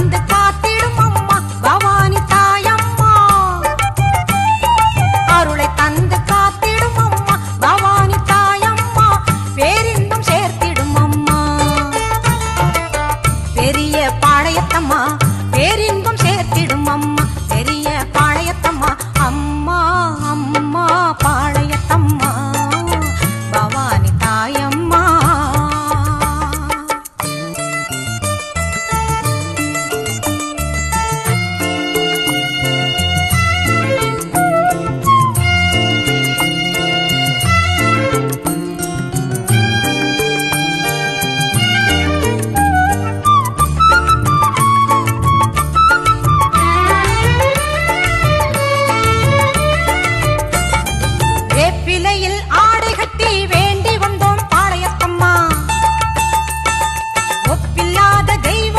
தந்து காத்திடும் அம்மா பவானி தாயம்மா. அருளை தந்து காத்திடும் அம்மா பவானி தாயம்மா. பேரின்பம் சேர்த்திடும் அம்மா பெரிய பாளையத்தம்மா. பேரின்பம் சேர்த்திடும் அம்மா பெரிய பாளையத்தம்மா. அம்மா அம்மா பாளைய